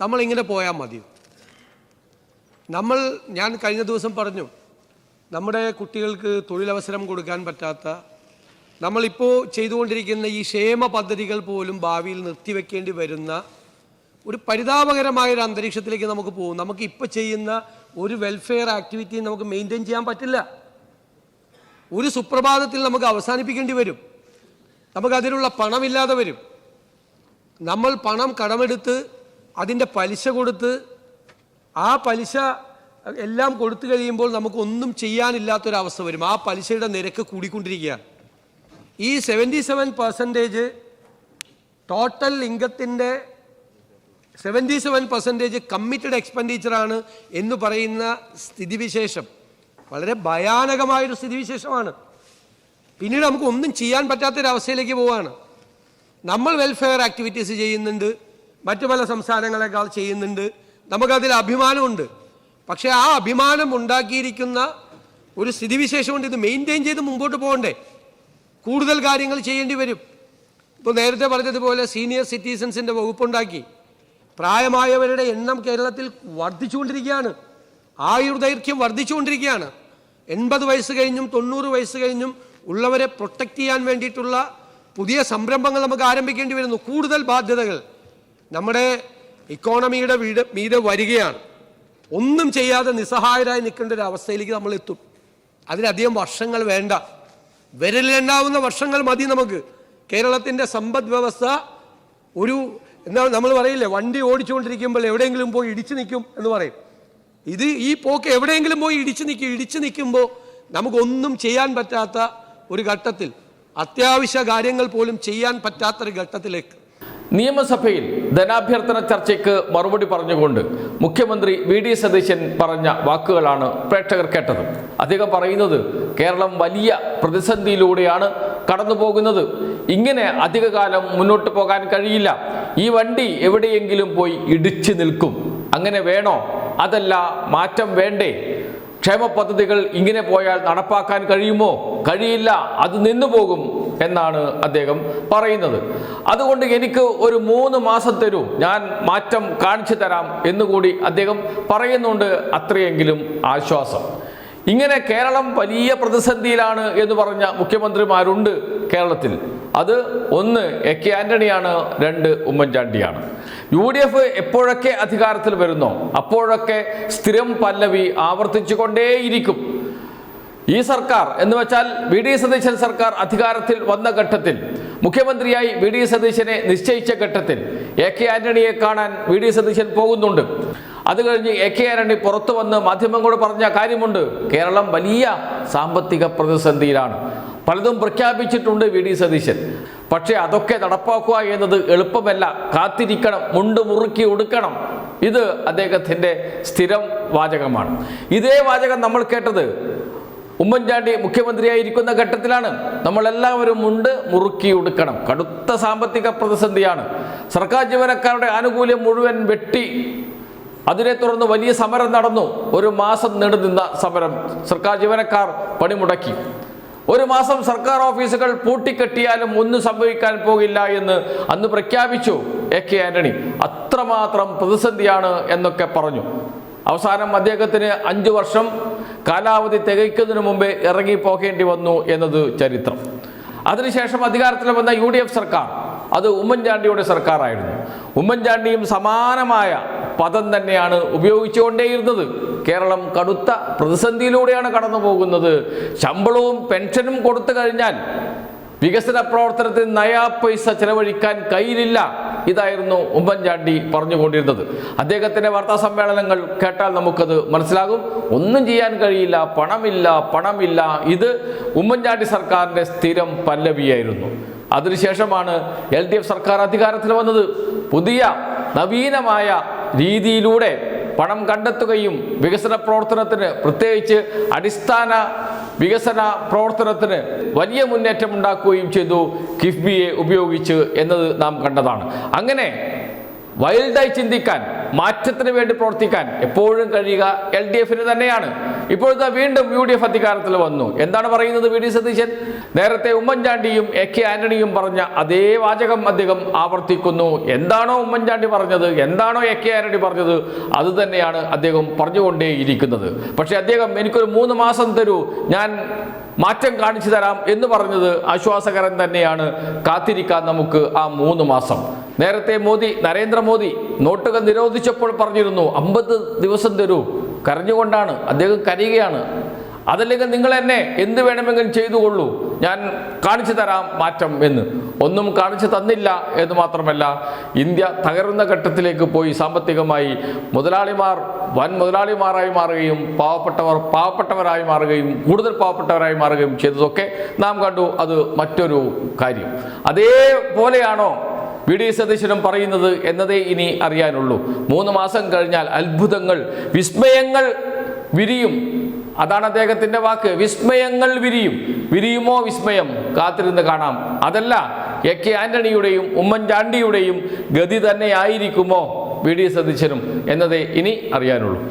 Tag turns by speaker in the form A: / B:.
A: നമ്മളിങ്ങനെ പോയാൽ മതി. ഞാൻ കഴിഞ്ഞ ദിവസം പറഞ്ഞു, നമ്മുടെ കുട്ടികൾക്ക് തൊഴിലവസരം കൊടുക്കാൻ പറ്റാത്ത, നമ്മളിപ്പോൾ ചെയ്തുകൊണ്ടിരിക്കുന്ന ഈ ക്ഷേമ പദ്ധതികൾ പോലും ഭാവിയിൽ നിർത്തിവെക്കേണ്ടി വരുന്ന ഒരു പരിതാപകരമായൊരു അന്തരീക്ഷത്തിലേക്ക് നമുക്ക് പോകും. നമുക്ക് ഇപ്പോൾ ചെയ്യുന്ന ഒരു വെൽഫെയർ ആക്ടിവിറ്റിയും നമുക്ക് മെയിൻറ്റെയിൻ ചെയ്യാൻ പറ്റില്ല. ഒരു സുപ്രഭാതത്തിൽ നമുക്ക് അവസാനിപ്പിക്കേണ്ടി വരും. നമുക്കതിനുള്ള പണമില്ലാതെ വരും. നമ്മൾ പണം കടമെടുത്ത് അതിൻ്റെ പലിശ കൊടുത്ത് ആ പലിശ എല്ലാം കൊടുത്തു കഴിയുമ്പോൾ നമുക്കൊന്നും ചെയ്യാനില്ലാത്തൊരവസ്ഥ വരും. ആ പലിശയുടെ നിരക്ക് കൂടിക്കൊണ്ടിരിക്കുകയാണ്. ഈ 77% ടോട്ടൽ ഇൻകത്തിൻ്റെ 77% കമ്മിറ്റഡ് എക്സ്പെൻഡിച്ചറാണ് എന്ന് പറയുന്ന സ്ഥിതിവിശേഷം വളരെ ഭയാനകമായൊരു സ്ഥിതിവിശേഷമാണ്. പിന്നീട് നമുക്ക് ഒന്നും ചെയ്യാൻ പറ്റാത്തൊരവസ്ഥയിലേക്ക് പോവുകയാണ്. നമ്മൾ വെൽഫെയർ ആക്ടിവിറ്റീസ് ചെയ്യുന്നുണ്ട്, മറ്റു പല സംസ്ഥാനങ്ങളെക്കാൾ ചെയ്യുന്നുണ്ട്, നമുക്കതിൽ അഭിമാനമുണ്ട്. പക്ഷേ ആ അഭിമാനം ഉണ്ടാക്കിയിരിക്കുന്ന ഒരു സ്ഥിതിവിശേഷം കൊണ്ട് ഇത് മെയിൻറ്റെയിൻ ചെയ്ത് മുമ്പോട്ട് പോകണ്ടേ? കൂടുതൽ കാര്യങ്ങൾ ചെയ്യേണ്ടി വരും. ഇപ്പോൾ നേരത്തെ പറഞ്ഞതുപോലെ സീനിയർ സിറ്റിസൻസിൻ്റെ വകുപ്പുണ്ടാക്കി. പ്രായമായവരുടെ എണ്ണം കേരളത്തിൽ വർദ്ധിച്ചുകൊണ്ടിരിക്കുകയാണ്. ആയുർദൈർഘ്യം വർദ്ധിച്ചുകൊണ്ടിരിക്കുകയാണ്. 80 വയസ്സ് കഴിഞ്ഞും 90 വയസ്സ് കഴിഞ്ഞും ഉള്ളവരെ പ്രൊട്ടക്റ്റ് ചെയ്യാൻ വേണ്ടിയിട്ടുള്ള പുതിയ സംരംഭങ്ങൾ നമുക്ക് ആരംഭിക്കേണ്ടി വരുന്നു. കൂടുതൽ ബാധ്യതകൾ നമ്മുടെ ഇക്കോണമിയുടെ മീതെ വരികയാണ്. ഒന്നും ചെയ്യാതെ നിസ്സഹായരായി നിൽക്കേണ്ട ഒരു അവസ്ഥയിലേക്ക് നമ്മൾ എത്തും. അതിനധികം വർഷങ്ങൾ വേണ്ട, വിരലിലെണ്ണാവുന്ന വർഷങ്ങൾ മതി നമുക്ക്. കേരളത്തിൻ്റെ സമ്പദ് വ്യവസ്ഥ എന്താണ് നമ്മൾ പറയില്ലേ, വണ്ടി ഓടിച്ചുകൊണ്ടിരിക്കുമ്പോൾ എവിടെയെങ്കിലും പോയി ഇടിച്ചു നിൽക്കും എന്ന് പറയും. ഈ പോക്ക് എവിടെയെങ്കിലും പോയി ഇടിച്ചു നിൽക്കുമ്പോൾ നമുക്കൊന്നും ചെയ്യാൻ പറ്റാത്ത ഒരു ഘട്ടത്തിൽ, അത്യാവശ്യ കാര്യങ്ങൾ പോലും ചെയ്യാൻ പറ്റാത്തൊരു ഘട്ടത്തിലേക്ക്.
B: നിയമസഭയിൽ ധനാഭ്യർത്ഥന ചർച്ചയ്ക്ക് മറുപടി പറഞ്ഞുകൊണ്ട് മുഖ്യമന്ത്രി VD സതീശൻ പറഞ്ഞ വാക്കുകളാണ് പ്രേക്ഷകർ കേട്ടത്. അദ്ദേഹം പറയുന്നത് കേരളം വലിയ പ്രതിസന്ധിയിലൂടെയാണ് കടന്നു പോകുന്നത്. ഇങ്ങനെ അധികകാലം മുന്നോട്ട് പോകാൻ കഴിയില്ല. ഈ വണ്ടി എവിടെയെങ്കിലും പോയി ഇടിച്ചു നിൽക്കും. അങ്ങനെ വേണോ? അതല്ല, മാറ്റം വേണ്ടേ? ക്ഷേമ പദ്ധതികൾ ഇങ്ങനെ പോയാൽ നടപ്പാക്കാൻ കഴിയുമോ? കഴിയില്ല, അത് നിന്നു പോകും എന്നാണ് അദ്ദേഹം പറയുന്നത്. അതുകൊണ്ട് എനിക്ക് ഒരു 3 മാസം തരൂ, ഞാൻ മാറ്റം കാണിച്ചു തരാം എന്നുകൂടി അദ്ദേഹം പറയുന്നുണ്ട്. അത്രയെങ്കിലും ആശ്വാസം. ഇങ്ങനെ കേരളം വലിയ പ്രതിസന്ധിയിലാണ് എന്ന് പറഞ്ഞ മുഖ്യമന്ത്രിമാരുണ്ട് കേരളത്തിൽ. അത് 1 AK ആന്റണിയാണ്, 2 ഉമ്മൻചാണ്ടിയാണ്. UDF എപ്പോഴൊക്കെ അധികാരത്തിൽ വരുന്നോ അപ്പോഴൊക്കെ സ്ഥിരം പല്ലവി ആവർത്തിച്ചു കൊണ്ടേയിരിക്കും. ഈ സർക്കാർ എന്ന് വെച്ചാൽ VD സതീശൻ സർക്കാർ അധികാരത്തിൽ വന്ന ഘട്ടത്തിൽ, മുഖ്യമന്ത്രിയായി VD സതീശനെ നിശ്ചയിച്ച ഘട്ടത്തിൽ AK ആന്റണിയെ കാണാൻ VD സതീശൻ പോകുന്നുണ്ട്. അത് കഴിഞ്ഞ് AK ആന്റണി പുറത്തു വന്ന് മാധ്യമങ്ങളോട് പറഞ്ഞ കാര്യമുണ്ട്, കേരളം വലിയ സാമ്പത്തിക പ്രതിസന്ധിയിലാണ്. പലതും പ്രഖ്യാപിച്ചിട്ടുണ്ട് VD സതീശൻ. പക്ഷേ അതൊക്കെ നടപ്പാക്കുക എന്നത് എളുപ്പമല്ല. കാത്തിരിക്കണം, മുണ്ട് മുറുക്കി ഉടുക്കണം. ഇത് അദ്ദേഹത്തിൻ്റെ സ്ഥിരം വാചകമാണ്. ഇതേ വാചകം നമ്മൾ കേട്ടത് ഉമ്മൻചാണ്ടി മുഖ്യമന്ത്രിയായിരിക്കുന്ന ഘട്ടത്തിലാണ്. നമ്മളെല്ലാവരും മുണ്ട് മുറുക്കി ഉടുക്കണം. കടുത്ത സാമ്പത്തിക പ്രതിസന്ധിയാണ്. സർക്കാർ ജീവനക്കാരുടെ ആനുകൂല്യം മുഴുവൻ വെട്ടി. അതിനെ തുടർന്ന് വലിയ സമരം നടന്നു. 1 മാസം നീണ്ടുനിന്ന സമരം. സർക്കാർ ജീവനക്കാർ പണിമുടക്കി. 1 മാസം സർക്കാർ ഓഫീസുകൾ പൂട്ടിക്കെട്ടിയാലും ഒന്നും സംഭവിക്കാൻ പോകില്ല എന്ന് അന്ന് പ്രഖ്യാപിച്ചു AK ആന്റണി. അത്രമാത്രം പ്രതിസന്ധിയാണ് എന്നൊക്കെ പറഞ്ഞു. അവസാനം അദ്ദേഹത്തിന് 5 വർഷം കാലാവധി തികയ്ക്കുന്നതിന് മുമ്പേ ഇറങ്ങി പോകേണ്ടി വന്നു എന്നത് ചരിത്രം. അതിനുശേഷം അധികാരത്തിൽ വന്ന UDF സർക്കാർ, അത് ഉമ്മൻചാണ്ടിയുടെ സർക്കാരായിരുന്നു. ഉമ്മൻചാണ്ടിയും സമാനമായ പദം തന്നെയാണ് ഉപയോഗിച്ചുകൊണ്ടേയിരുന്നത്. കേരളം കടുത്ത പ്രതിസന്ധിയിലൂടെയാണ് കടന്നു പോകുന്നത്. ശമ്പളവും പെൻഷനും കൊടുത്തു കഴിഞ്ഞാൽ വികസന പ്രവർത്തനത്തിന് നയാ പൈസ ചെലവഴിക്കാൻ കയ്യിലില്ല. ഇതായിരുന്നു ഉമ്മൻചാണ്ടി പറഞ്ഞുകൊണ്ടിരുന്നത്. അദ്ദേഹത്തിൻ്റെ വാർത്താ സമ്മേളനങ്ങൾ കേട്ടാൽ നമുക്കത് മനസ്സിലാകും. ഒന്നും ചെയ്യാൻ കഴിയില്ല, പണമില്ല. ഇത് ഉമ്മൻചാണ്ടി സർക്കാരിൻ്റെ സ്ഥിരം പല്ലവിയായിരുന്നു. അതിനുശേഷമാണ് LDF സർക്കാർ അധികാരത്തിൽ വന്നത്. പുതിയ നവീനമായ രീതിയിലൂടെ പണം കണ്ടെത്തുകയും വികസന പ്രവർത്തനത്തിന്, പ്രത്യേകിച്ച് അടിസ്ഥാന വികസന പ്രവർത്തനത്തിന് വലിയ മുന്നേറ്റം ഉണ്ടാക്കുകയും ചെയ്തു കിഫ്ബിയെ ഉപയോഗിച്ച് എന്നത് നാം കണ്ടതാണ്. അങ്ങനെ വൈൽഡായി ചിന്തിക്കാൻ, മാറ്റത്തിന് വേണ്ടി പ്രവർത്തിക്കാൻ എപ്പോഴും കഴിയുക LDFന് തന്നെയാണ്. ഇപ്പോഴത്തെ വീണ്ടും UDF അധികാരത്തിൽ വന്നു. എന്താണ് പറയുന്നത് VD സതീശൻ? നേരത്തെ ഉമ്മൻചാണ്ടിയും AK ആന്റണിയും പറഞ്ഞ അതേ വാചകം അദ്ദേഹം ആവർത്തിക്കുന്നു. എന്താണോ ഉമ്മൻചാണ്ടി പറഞ്ഞത്, എന്താണോ AK ആന്റണി പറഞ്ഞത്, അത് തന്നെയാണ് അദ്ദേഹം പറഞ്ഞുകൊണ്ടേയിരിക്കുന്നത്. പക്ഷേ അദ്ദേഹം എനിക്കൊരു 3 മാസം തരൂ, ഞാൻ മാറ്റം കാണിച്ചു തരാം എന്ന് പറഞ്ഞത് ആശ്വാസകരം തന്നെയാണ്. കാത്തിരിക്കാൻ നമുക്ക് ആ 3 മാസം. നേരത്തെ നരേന്ദ്രമോദി നോട്ടുകൾ നിരോധിച്ചപ്പോൾ പറഞ്ഞിരുന്നു 50 ദിവസം തരൂ. കരഞ്ഞുകൊണ്ടാണ് അദ്ദേഹം, കരയുകയാണ്. അതല്ലെങ്കിൽ നിങ്ങൾ എന്നെ എന്ത് വേണമെങ്കിലും ചെയ്തുകൊള്ളൂ, ഞാൻ കാണിച്ചു തരാം മാറ്റം എന്ന്. ഒന്നും കാണിച്ചു തന്നില്ല എന്ന് മാത്രമല്ല, ഇന്ത്യ തകരുന്ന ഘട്ടത്തിലേക്ക് പോയി. സാമ്പത്തികമായി മുതലാളിമാർ വൻ മുതലാളിമാരായി മാറുകയും പാവപ്പെട്ടവർ പാവപ്പെട്ടവരായി മാറുകയും കൂടുതൽ പാവപ്പെട്ടവരായി മാറുകയും ചെയ്തതൊക്കെ നാം കണ്ടു. അത് മറ്റൊരു കാര്യം. അതേപോലെയാണോ VD സതീശനും പറയുന്നത് എന്നതേ ഇനി അറിയാനുള്ളൂ. 3 മാസം കഴിഞ്ഞാൽ അത്ഭുതങ്ങൾ, വിസ്മയങ്ങൾ വിരിയും. അതാണ് അദ്ദേഹത്തിൻ്റെ വാക്ക്. വിസ്മയങ്ങൾ വിരിയും. വിരിയുമോ വിസ്മയം? കാത്തിരുന്ന് കാണാം. അതല്ല AK ആന്റണിയുടെയും ഉമ്മൻചാണ്ടിയുടെയും ഗതി തന്നെയായിരിക്കുമോ VD സതീശനും എന്നതേ ഇനി അറിയാനുള്ളൂ.